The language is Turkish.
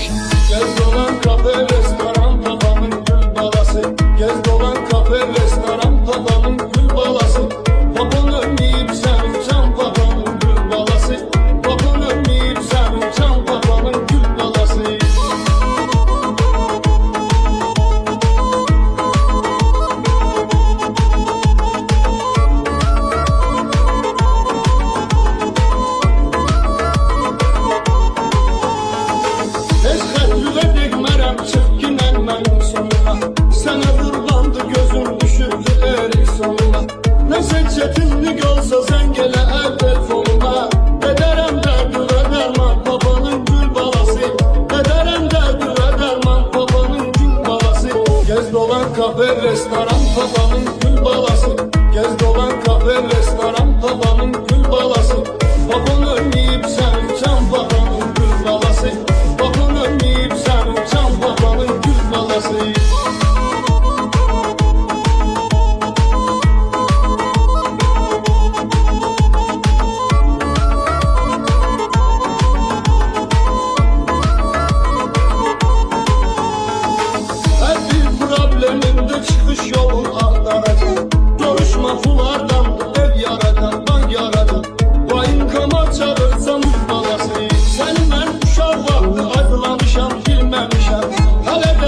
Gez dolan kafe restoran babamın gül balası. Gez dolan kafe restoran babamın gül balası. Babam ölmeyip sen uçan babamın gül balası. Babam ölmeyip sen uçan babamın gül balası. Çık ginen benim sonuna. Sana kurbandı gözüm düşürdü erik sonuna. Ne seçetinlik olsa sen gele el telefonuma. Ederem derdi ve derman babanın gül balası. Ederem derdi ve derman babanın gül balası. Gez dolan kafe restoran babamın gül balası. Gez dolan kafe restoran babamın gül balası.